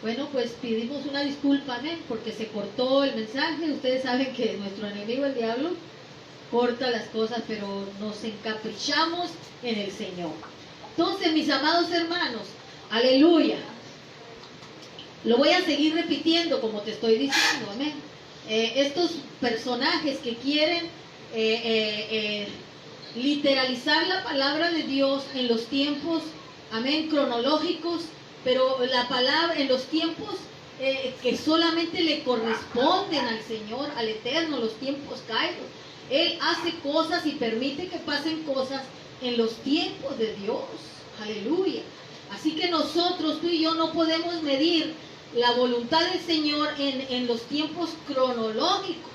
Bueno, pues pedimos una disculpa, amén, porque se cortó el mensaje. Ustedes saben que nuestro enemigo, el diablo, corta las cosas, pero nos encaprichamos en el Señor. Entonces, mis amados hermanos, aleluya. Lo voy a seguir repitiendo como te estoy diciendo, amén. Estos personajes que quieren literalizar la palabra de Dios en los tiempos, amén, cronológicos, pero la palabra en los tiempos que solamente le corresponden al Señor, al Eterno, los tiempos caídos. Él hace cosas y permite que pasen cosas en los tiempos de Dios. Aleluya. Así que nosotros, tú y yo, no podemos medir la voluntad del Señor en los tiempos cronológicos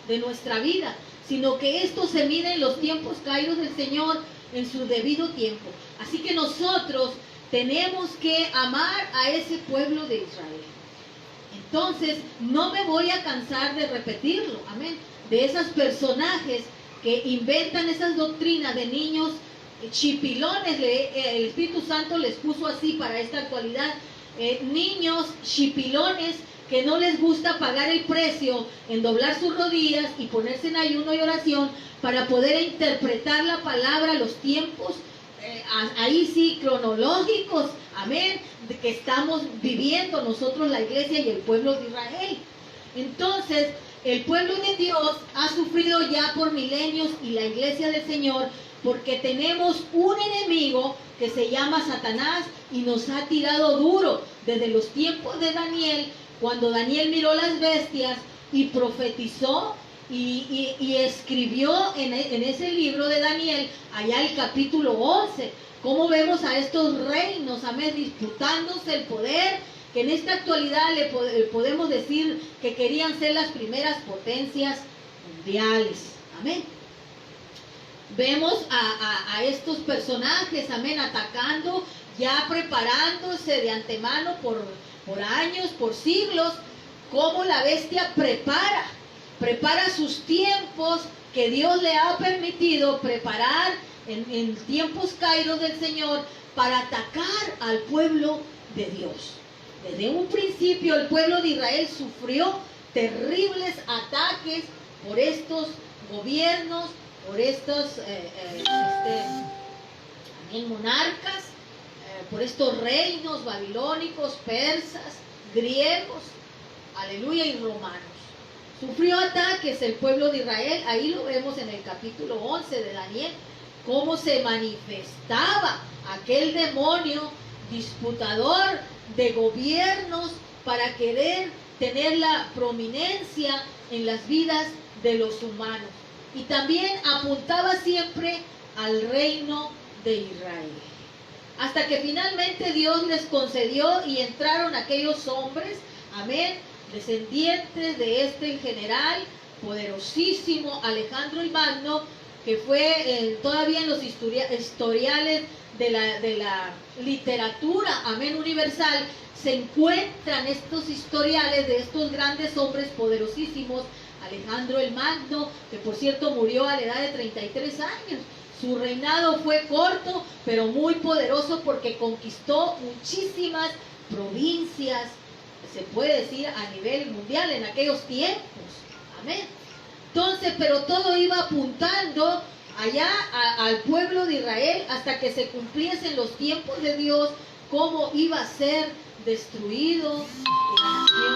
de nuestra vida, sino que esto se mide en los tiempos caídos del Señor en su debido tiempo. Así que nosotros tenemos que amar a ese pueblo de Israel. Entonces, no me voy a cansar de repetirlo, amén, de esos personajes que inventan esas doctrinas de niños chipilones. El Espíritu Santo les puso así para esta actualidad, niños chipilones que no les gusta pagar el precio en doblar sus rodillas y ponerse en ayuno y oración para poder interpretar la palabra, los tiempos, ahí sí, cronológicos, amén, de que estamos viviendo nosotros, la iglesia y el pueblo de Israel. Entonces, el pueblo de Dios ha sufrido ya por milenios, y la iglesia del Señor, porque tenemos un enemigo que se llama Satanás y nos ha tirado duro desde los tiempos de Daniel, cuando Daniel miró las bestias y profetizó y escribió en ese libro de Daniel, allá el capítulo 11, cómo vemos a estos reinos, amén, disputándose el poder, que en esta actualidad le podemos decir que querían ser las primeras potencias mundiales, amén. Vemos a estos personajes, amén, atacando, ya preparándose de antemano por años, por siglos, cómo la bestia prepara sus tiempos que Dios le ha permitido preparar en tiempos caídos del Señor para atacar al pueblo de Dios. Desde un principio el pueblo de Israel sufrió terribles ataques por estos gobiernos, por estos monarcas, por estos reinos babilónicos, persas, griegos, aleluya, y romanos. Sufrió ataques el pueblo de Israel. Ahí lo vemos en el capítulo 11 de Daniel, cómo se manifestaba aquel demonio disputador de gobiernos para querer tener la prominencia en las vidas de los humanos. Y también apuntaba siempre al reino de Israel. Hasta que finalmente Dios les concedió y entraron aquellos hombres, amén, descendientes de este general poderosísimo Alejandro el Magno, que fue todavía en los historiales de la literatura, amén, universal, se encuentran estos historiales de estos grandes hombres poderosísimos. Alejandro el Magno, que por cierto murió a la edad de 33 años. Su reinado fue corto, pero muy poderoso, porque conquistó muchísimas provincias, se puede decir a nivel mundial en aquellos tiempos. Amén. Entonces, pero todo iba apuntando allá al pueblo de Israel, hasta que se cumpliesen los tiempos de Dios, cómo iba a ser destruido la nación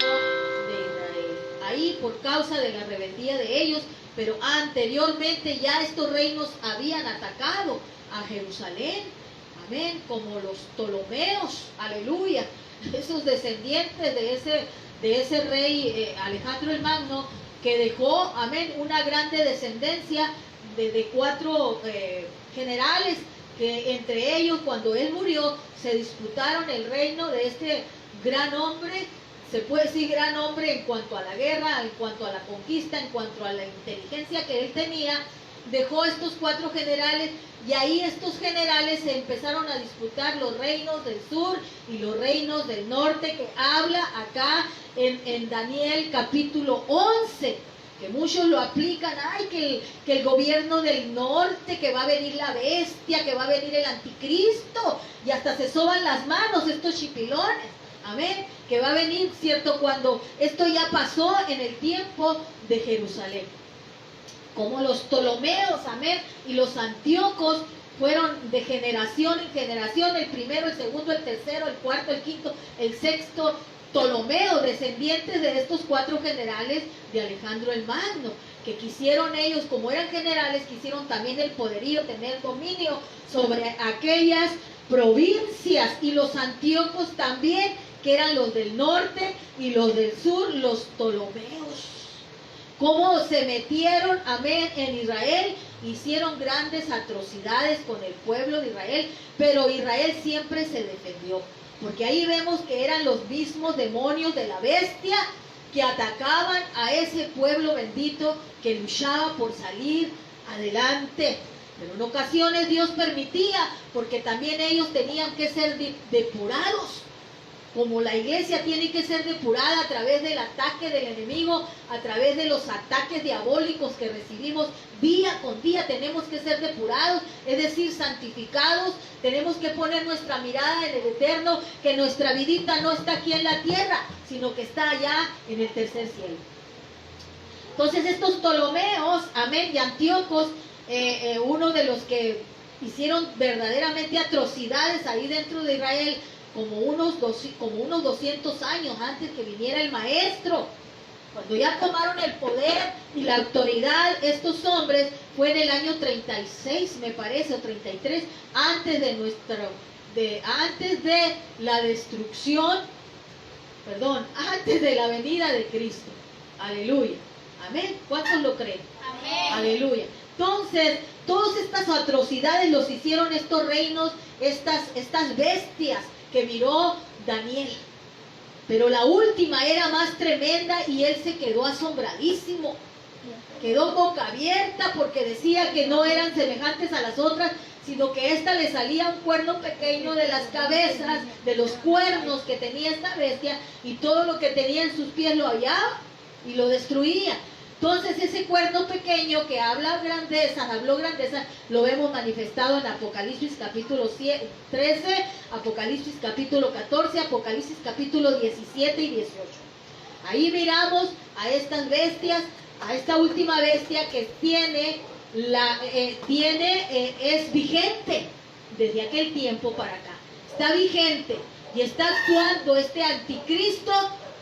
de Israel. Ahí por causa de la rebeldía de ellos, pero anteriormente ya estos reinos habían atacado a Jerusalén, amén, como los Ptolomeos, aleluya, esos descendientes de ese rey Alejandro el Magno, que dejó, amén, una grande descendencia de 4 generales, que entre ellos, cuando él murió, se disputaron el reino de este gran hombre. Se puede decir gran hombre en cuanto a la guerra, en cuanto a la conquista, en cuanto a la inteligencia que él tenía. Dejó estos 4 generales, y ahí estos generales se empezaron a disputar los reinos del sur y los reinos del norte, que habla acá en Daniel capítulo 11, que muchos lo aplican, ay, que el gobierno del norte, que va a venir la bestia, que va a venir el anticristo, y hasta se soban las manos estos chipilones, amén, que va a venir, ¿cierto? Cuando esto ya pasó en el tiempo de Jerusalén. Como los Ptolomeos, amén, y los Antíocos fueron de generación en generación, el primero, el segundo, el tercero, el cuarto, el quinto, el sexto Ptolomeo, descendientes de estos 4 generales de Alejandro el Magno, que quisieron ellos, como eran generales, quisieron también el poderío, tener dominio sobre aquellas provincias, y los Antíocos también, que eran los del norte y los del sur, los Ptolomeos. Cómo se metieron, amén, en Israel, hicieron grandes atrocidades con el pueblo de Israel, pero Israel siempre se defendió, porque ahí vemos que eran los mismos demonios de la bestia que atacaban a ese pueblo bendito que luchaba por salir adelante. Pero en ocasiones Dios permitía, porque también ellos tenían que ser depurados, como la iglesia tiene que ser depurada a través del ataque del enemigo, a través de los ataques diabólicos que recibimos día con día. Tenemos que ser depurados, es decir, santificados. Tenemos que poner nuestra mirada en el eterno, que nuestra vidita no está aquí en la tierra, sino que está allá en el tercer cielo. Entonces estos Ptolomeos, amén, y Antíocos, uno de los que hicieron verdaderamente atrocidades ahí dentro de Israel, como unos 200 años antes que viniera el maestro. Cuando ya tomaron el poder y la autoridad, estos hombres, fue en el año 36, me parece, o 33, antes de la destrucción, antes de la venida de Cristo. Aleluya. Amén. ¿Cuántos lo creen? Amén. Aleluya. Entonces, todas estas atrocidades los hicieron estos reinos, estas bestias que miró Daniel. Pero la última era más tremenda y él se quedó asombradísimo. Quedó boca abierta porque decía que no eran semejantes a las otras, sino que esta le salía un cuerno pequeño de las cabezas, de los cuernos que tenía esta bestia, y todo lo que tenía en sus pies lo hallaba y lo destruía. Entonces ese cuerno pequeño que habló grandeza, lo vemos manifestado en Apocalipsis capítulo 13, Apocalipsis capítulo 14, Apocalipsis capítulo 17 y 18. Ahí miramos a estas bestias, a esta última bestia que es vigente desde aquel tiempo para acá. Está vigente y está actuando este anticristo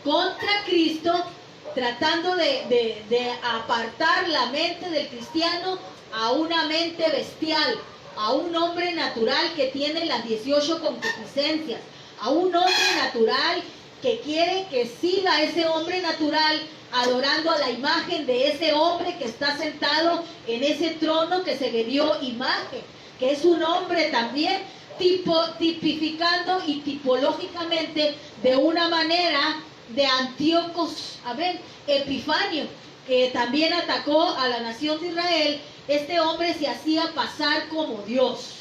contra Cristo, tratando de apartar la mente del cristiano a una mente bestial, a un hombre natural que tiene las 18 concupiscencias, a un hombre natural que quiere que siga ese hombre natural adorando a la imagen de ese hombre que está sentado en ese trono que se le dio imagen, que es un hombre también tipificando y tipológicamente de una manera de Antíocos, amén, Epifanio, que también atacó a la nación de Israel. Este hombre se hacía pasar como Dios,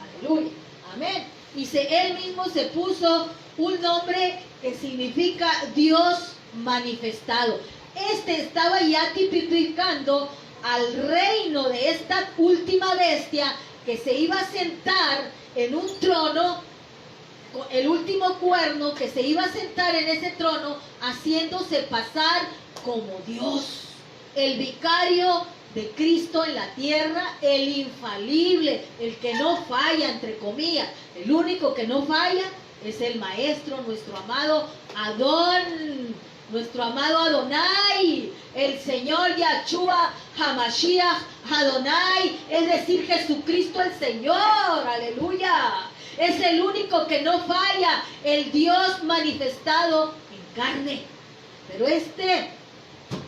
aleluya, amén, y él mismo se puso un nombre que significa Dios manifestado. Este estaba ya tipificando al reino de esta última bestia que se iba a sentar en un trono, el último cuerno que se iba a sentar en ese trono haciéndose pasar como Dios, el vicario de Cristo en la tierra, el infalible, el que no falla, entre comillas. El único que no falla es el maestro, nuestro amado Adonai, el Señor Yahshua Hamashiach Adonai, es decir, Jesucristo el Señor, aleluya. Es el único que no falla, el Dios manifestado en carne. Pero este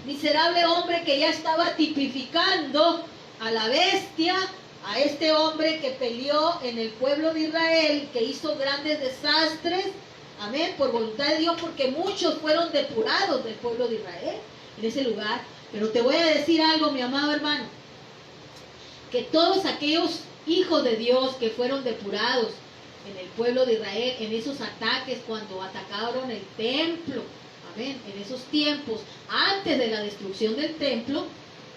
miserable hombre que ya estaba tipificando a la bestia, a este hombre que peleó en el pueblo de Israel, que hizo grandes desastres, amén, por voluntad de Dios, porque muchos fueron depurados del pueblo de Israel en ese lugar. Pero te voy a decir algo, mi amado hermano, que todos aquellos hijos de Dios que fueron depurados en el pueblo de Israel, en esos ataques cuando atacaron el templo, amén, en esos tiempos, antes de la destrucción del templo,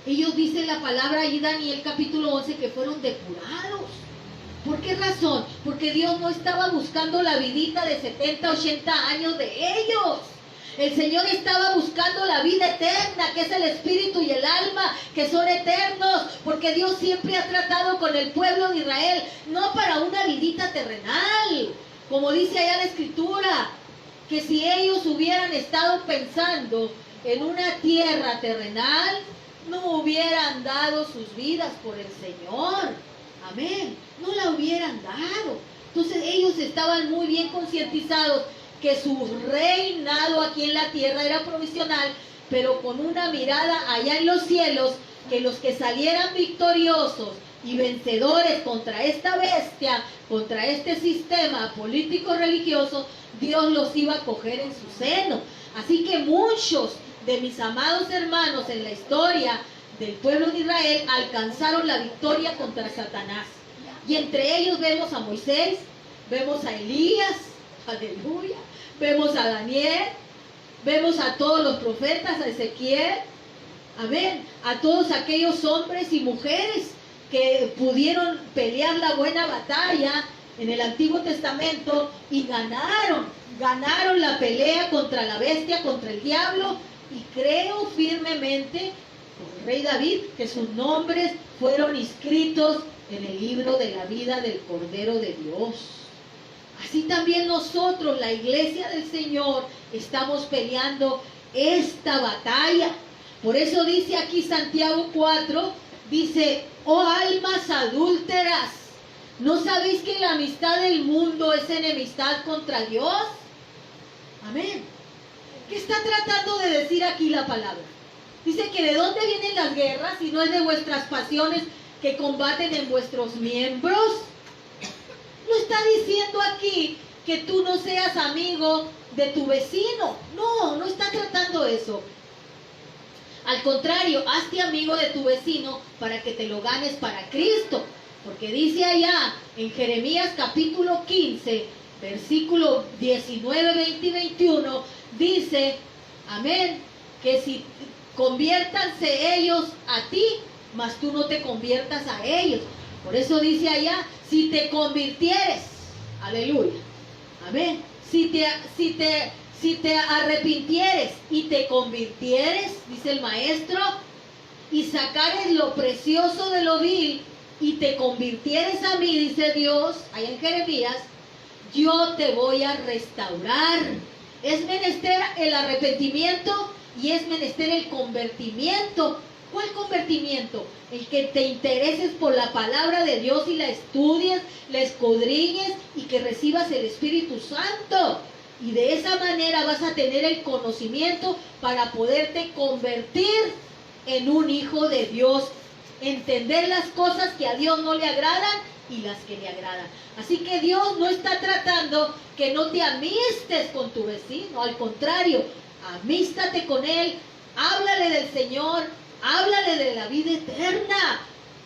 ellos dicen la palabra ahí, Daniel capítulo 11, que fueron depurados. ¿Por qué razón? Porque Dios no estaba buscando la vidita de 70, 80 años de ellos. El Señor estaba buscando la vida eterna, que es el espíritu y el alma, que son eternos, porque Dios siempre ha tratado con el pueblo de Israel, no para una vidita terrenal, como dice allá la Escritura, que si ellos hubieran estado pensando en una tierra terrenal, no hubieran dado sus vidas por el Señor. Amén. No la hubieran dado. Entonces ellos estaban muy bien concientizados que su reinado aquí en la tierra era provisional, pero con una mirada allá en los cielos, que los que salieran victoriosos y vencedores contra esta bestia, contra este sistema político religioso, Dios los iba a coger en su seno. Así que muchos de mis amados hermanos en la historia del pueblo de Israel alcanzaron la victoria contra Satanás. Y entre ellos vemos a Moisés, vemos a Elías, aleluya, vemos a Daniel, vemos a todos los profetas, a Ezequiel, amén, a todos aquellos hombres y mujeres que pudieron pelear la buena batalla en el Antiguo Testamento y ganaron la pelea contra la bestia, contra el diablo, y creo firmemente, como el rey David, que sus nombres fueron inscritos en el libro de la vida del Cordero de Dios. Así también nosotros, la iglesia del Señor, estamos peleando esta batalla. Por eso dice aquí Santiago 4, dice: oh almas adúlteras, ¿no sabéis que la amistad del mundo es enemistad contra Dios? Amén. ¿Qué está tratando de decir aquí la palabra? Dice que de dónde vienen las guerras si no es de vuestras pasiones que combaten en vuestros miembros. No está diciendo aquí que tú no seas amigo de tu vecino. No, no está tratando eso. Al contrario, hazte amigo de tu vecino para que te lo ganes para Cristo. Porque dice allá en Jeremías capítulo 15, versículo 19, 20 y 21, dice, amén, que si conviértanse ellos a ti, mas tú no te conviertas a ellos. Por eso dice allá, si te convirtieres, aleluya, amén, si te arrepintieres y te convirtieres, dice el maestro, y sacares lo precioso de lo vil y te convirtieres a mí, dice Dios, allá en Jeremías, yo te voy a restaurar. Es menester el arrepentimiento y es menester el convertimiento. ¿Cuál convertimiento? El que te intereses por la palabra de Dios y la estudies, la escudriñes y que recibas el Espíritu Santo. Y de esa manera vas a tener el conocimiento para poderte convertir en un hijo de Dios. Entender las cosas que a Dios no le agradan y las que le agradan. Así que Dios no está tratando que no te amistes con tu vecino. Al contrario, amístate con él. Háblale del Señor. Háblale de la vida eterna.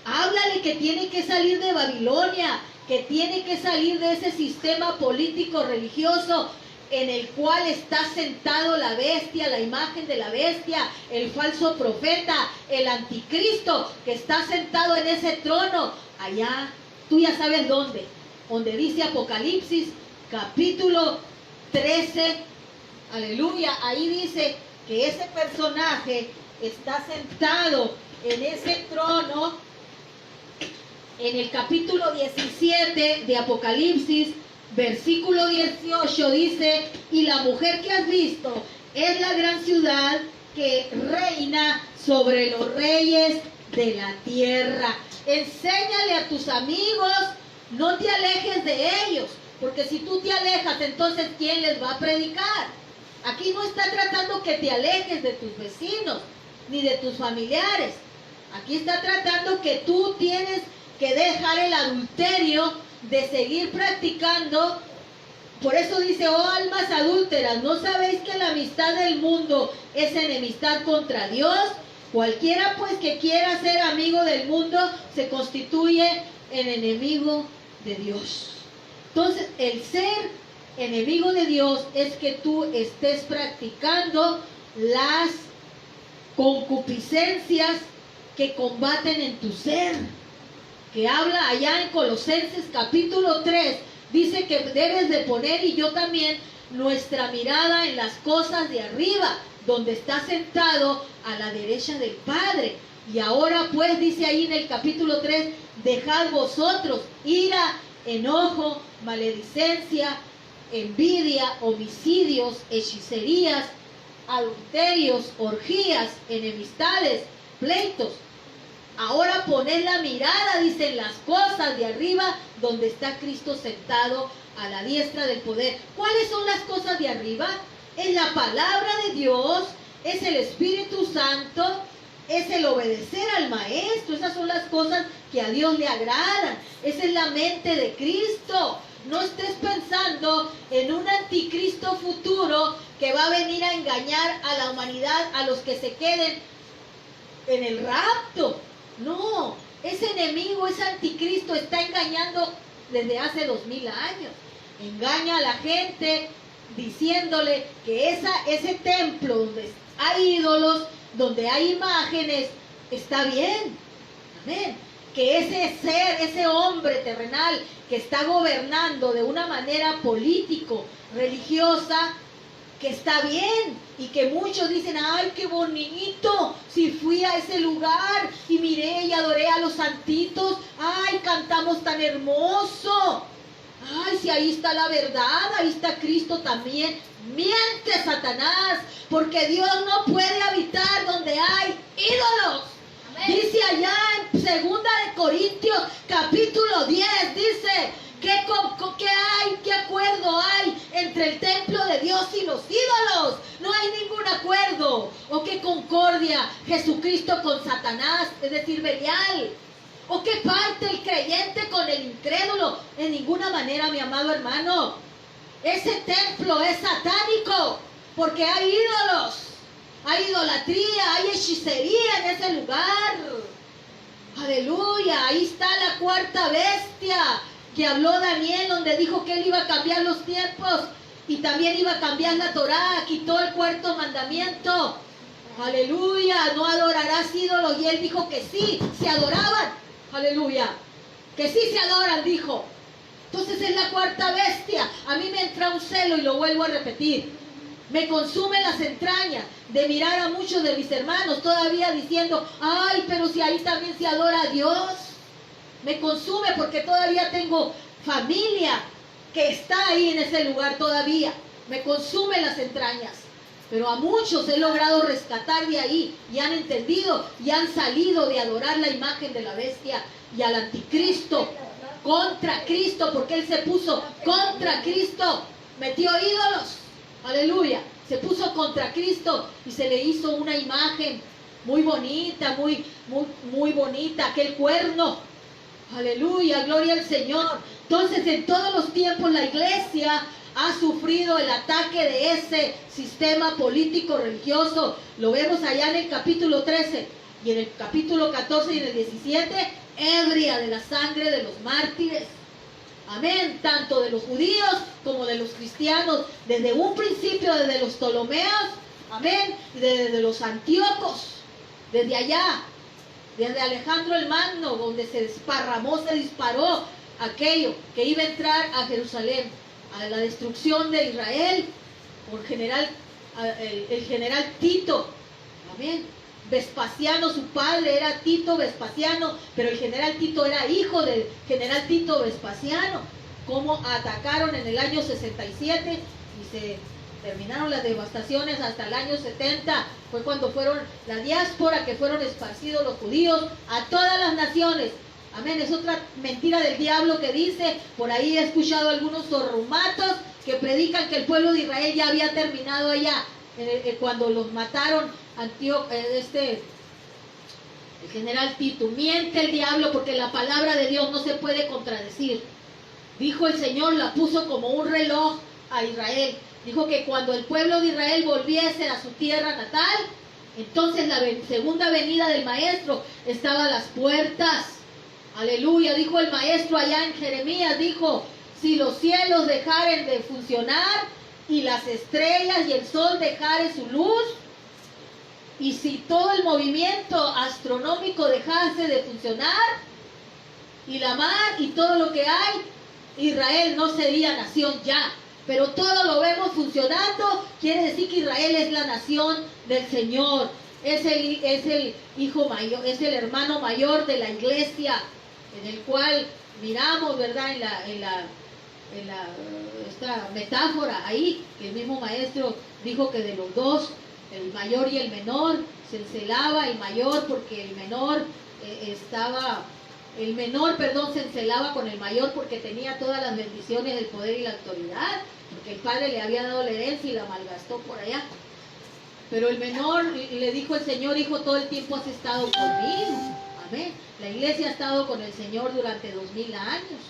Háblale que tiene que salir de Babilonia, que tiene que salir de ese sistema político religioso en el cual está sentado la bestia, la imagen de la bestia, el falso profeta, el anticristo, que está sentado en ese trono, allá, tú ya sabes dónde, donde dice Apocalipsis, capítulo 13, aleluya, ahí dice que ese personaje está sentado en ese trono, en el capítulo 17 de Apocalipsis, versículo 18 dice, y la mujer que has visto es la gran ciudad que reina sobre los reyes de la tierra. Enséñale a tus amigos, no te alejes de ellos, porque si tú te alejas, entonces ¿quién les va a predicar? Aquí no está tratando que te alejes de tus vecinos, ni de tus familiares. Aquí está tratando que tú tienes que dejar el adulterio, de seguir practicando. Por eso dice, oh almas adúlteras, ¿no sabéis que la amistad del mundo es enemistad contra Dios? Cualquiera pues que quiera ser amigo del mundo se constituye en enemigo de Dios. Entonces, el ser enemigo de Dios es que tú estés practicando las concupiscencias que combaten en tu ser. que habla allá en Colosenses capítulo 3, dice que debes de poner, y yo también, nuestra mirada en las cosas de arriba, donde está sentado a la derecha del Padre. Y ahora pues dice ahí en el capítulo 3, dejad vosotros ira, enojo, maledicencia, envidia, homicidios, hechicerías, adulterios, orgías, enemistades, pleitos. Ahora poned la mirada, dice, en las cosas de arriba, donde está Cristo sentado a la diestra del poder. ¿Cuáles son las cosas de arriba? Es la palabra de Dios, es el Espíritu Santo, es el obedecer al Maestro. Esas son las cosas que a Dios le agradan. Esa es la mente de Cristo. No estés pensando en un anticristo futuro que va a venir a engañar a la humanidad, a los que se queden en el rapto. No, ese enemigo, ese anticristo está engañando desde hace 2000 años. Engaña a la gente diciéndole que ese templo donde hay ídolos, donde hay imágenes, está bien. Amén. Que ese ser, ese hombre terrenal que está gobernando de una manera político, religiosa, que está bien, y que muchos dicen, ay, qué bonito, si fui a ese lugar y miré y adoré a los santitos, ay, cantamos tan hermoso, ay, si ahí está la verdad, ahí está Cristo también. Miente, Satanás, porque Dios no puede habitar donde hay ídolos. Amén. Dice allá en 2 de Corintios capítulo 10, dice, ¿qué acuerdo hay entre el templo de Dios y los ídolos? No hay ningún acuerdo. ¿O qué concordia Jesucristo con Satanás, es decir, Belial? ¿O qué parte el creyente con el incrédulo? En ninguna manera, mi amado hermano. Ese templo es satánico porque hay ídolos, hay idolatría, hay hechicería en ese lugar. Aleluya, ahí está la cuarta bestia que habló Daniel, donde dijo que él iba a cambiar los tiempos y también iba a cambiar la Torá, quitó el cuarto mandamiento. Aleluya, no adorarás ídolos, y él dijo que sí, se adoraban. Aleluya, que sí se adoran, dijo. Entonces es la cuarta bestia. A mí me entra un celo, y lo vuelvo a repetir. Me consume las entrañas de mirar a muchos de mis hermanos todavía diciendo, ay, pero si ahí también se adora a Dios. Me consume porque todavía tengo familia que está ahí en ese lugar todavía. Me consume las entrañas. Pero a muchos he logrado rescatar de ahí, y han entendido y han salido de adorar la imagen de la bestia y al anticristo, contra Cristo, porque él se puso contra Cristo, metió ídolos. Aleluya, se puso contra Cristo y se le hizo una imagen muy bonita, muy bonita, aquel cuerno. Aleluya, gloria al Señor. Entonces, en todos los tiempos la iglesia ha sufrido el ataque de ese sistema político religioso. Lo vemos allá en el capítulo 13 y en el capítulo 14 y en el 17, ebria de la sangre de los mártires. Amén, tanto de los judíos como de los cristianos, desde un principio, desde los Ptolomeos, amén, y desde los Antíocos, desde allá, desde Alejandro el Magno, donde se desparramó, se disparó aquello que iba a entrar a Jerusalén, a la destrucción de Israel, por el general Tito, amén. Vespasiano, su padre era Tito Vespasiano, pero el general Tito era hijo del general Tito Vespasiano. Cómo atacaron en el año 67 y se terminaron las devastaciones hasta el año 70. Fue cuando fueron la diáspora, que fueron esparcidos los judíos a todas las naciones. Amén, es otra mentira del diablo que dice, por ahí he escuchado algunos zorrumatos que predican que el pueblo de Israel ya había terminado allá, cuando los mataron el general Tito. Miente el diablo, porque la palabra de Dios no se puede contradecir. Dijo el Señor, la puso como un reloj a Israel. Dijo que cuando el pueblo de Israel volviese a su tierra natal, entonces la segunda venida del Maestro estaba a las puertas. Aleluya, dijo el Maestro allá en Jeremías, dijo, si los cielos dejaren de funcionar y las estrellas y el sol dejare su luz, y si todo el movimiento astronómico dejase de funcionar, y la mar y todo lo que hay, Israel no sería nación ya. Pero todo lo vemos funcionando, quiere decir que Israel es la nación del Señor. Es el hijo mayor, es el hermano mayor de la iglesia, en el cual miramos, ¿verdad? Esta metáfora ahí, que el mismo maestro dijo que de los dos, el mayor y el menor, se encelaba el mayor porque el menor se encelaba con el mayor porque tenía todas las bendiciones del poder y la autoridad, porque el padre le había dado la herencia y la malgastó por allá. Pero el menor le dijo el Señor: hijo, todo el tiempo has estado conmigo. Amén. La iglesia ha estado con el Señor durante 2000 años.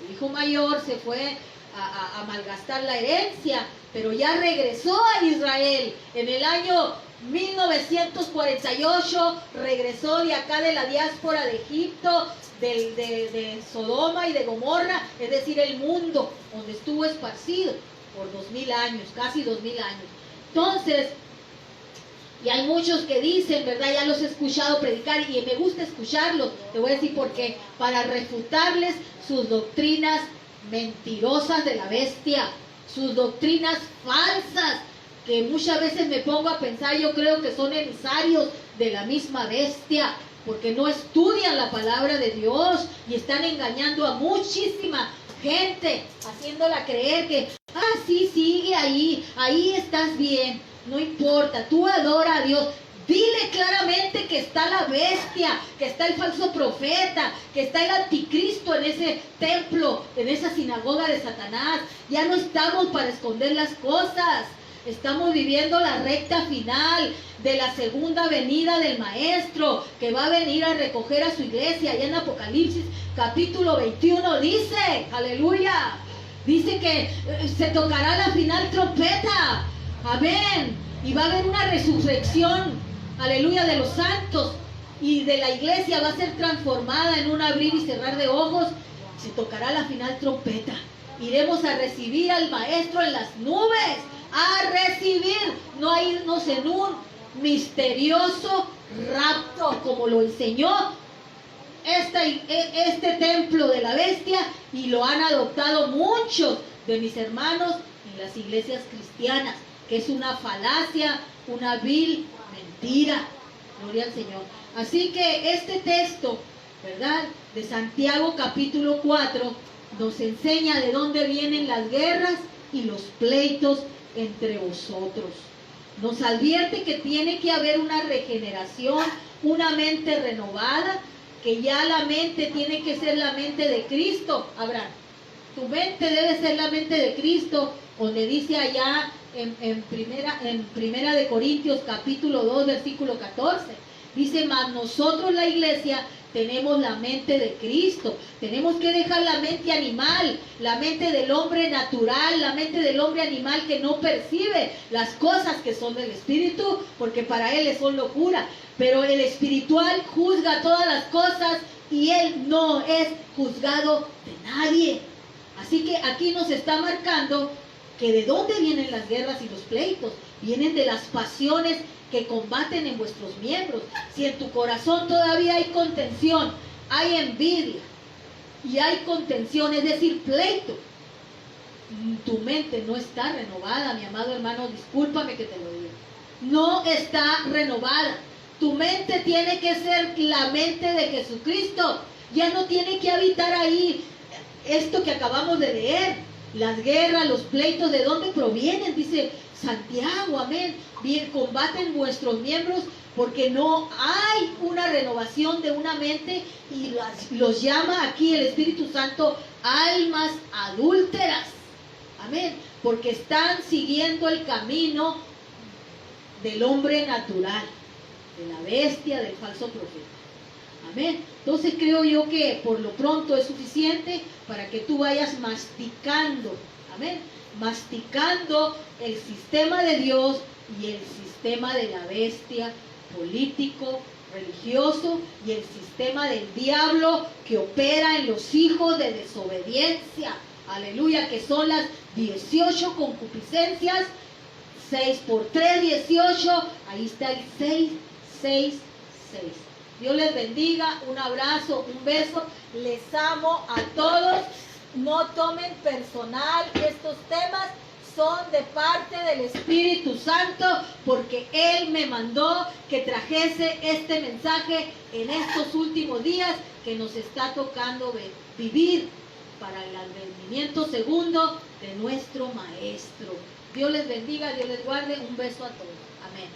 El hijo mayor se fue a malgastar la herencia, pero ya regresó a Israel. En el año 1948 regresó de acá de la diáspora de Egipto, de Sodoma y de Gomorra, es decir, el mundo donde estuvo esparcido por 2000 años, casi 2000 años. Entonces, y hay muchos que dicen, ¿verdad? Ya los he escuchado predicar y me gusta escucharlos. Te voy a decir por qué. Para refutarles sus doctrinas mentirosas de la bestia, sus doctrinas falsas, que muchas veces me pongo a pensar, yo creo que son emisarios de la misma bestia, porque no estudian la palabra de Dios y están engañando a muchísima gente, haciéndola creer que, sí, sigue ahí estás bien. No importa, tú adora a Dios. Dile claramente que está la bestia, que está el falso profeta, que está el anticristo en ese templo, en esa sinagoga de Satanás. Ya no estamos para esconder las cosas. Estamos viviendo la recta final de la segunda venida del Maestro, que va a venir a recoger a su iglesia. Allá en Apocalipsis capítulo 21 dice, aleluya, dice que se tocará la final trompeta. Amén. Y va a haber una resurrección, aleluya, de los santos. Y de la iglesia va a ser transformada en un abrir y cerrar de ojos. Se tocará la final trompeta. Iremos a recibir al Maestro en las nubes. A recibir, no a irnos en un misterioso rapto, como lo enseñó este templo de la bestia. Y lo han adoptado muchos de mis hermanos en las iglesias cristianas, que es una falacia, una vil mentira. Gloria al Señor. Así que este texto, ¿verdad?, de Santiago capítulo 4 nos enseña de dónde vienen las guerras y los pleitos entre vosotros. Nos advierte que tiene que haber una regeneración, una mente renovada, que ya la mente tiene que ser la mente de Cristo. Abraham, tu mente debe ser la mente de Cristo, donde dice allá en primera de Corintios capítulo 2 versículo 14, dice: mas nosotros, la iglesia, tenemos la mente de Cristo. Tenemos que dejar la mente animal, la mente del hombre natural, la mente del hombre animal que no percibe las cosas que son del Espíritu, porque para él son locura. Pero el espiritual juzga todas las cosas y él no es juzgado de nadie. Así que aquí nos está marcando que de dónde vienen las guerras y los pleitos. Vienen de las pasiones que combaten en vuestros miembros. Si en tu corazón todavía hay contención, hay envidia y hay contención, es decir, pleito, tu mente no está renovada, mi amado hermano, discúlpame que te lo diga. No está renovada. Tu mente tiene que ser la mente de Jesucristo. Ya no tiene que habitar ahí esto que acabamos de leer. Las guerras, los pleitos, ¿de dónde provienen? Dice Santiago, amén. Bien, combaten vuestros miembros porque no hay una renovación de una mente, y los llama aquí el Espíritu Santo almas adúlteras. Amén. Porque están siguiendo el camino del hombre natural, de la bestia, del falso profeta. Amén. Entonces creo yo que por lo pronto es suficiente para que tú vayas masticando, amén, masticando el sistema de Dios y el sistema de la bestia, político, religioso, y el sistema del diablo que opera en los hijos de desobediencia. Aleluya, que son las 18 concupiscencias. 6 por 3, 18. Ahí está el 6, 6, 6. Dios les bendiga, un abrazo, un beso, les amo a todos. No tomen personal estos temas, son de parte del Espíritu Santo, porque Él me mandó que trajese este mensaje en estos últimos días que nos está tocando vivir para el advenimiento segundo de nuestro Maestro. Dios les bendiga, Dios les guarde, un beso a todos. Amén.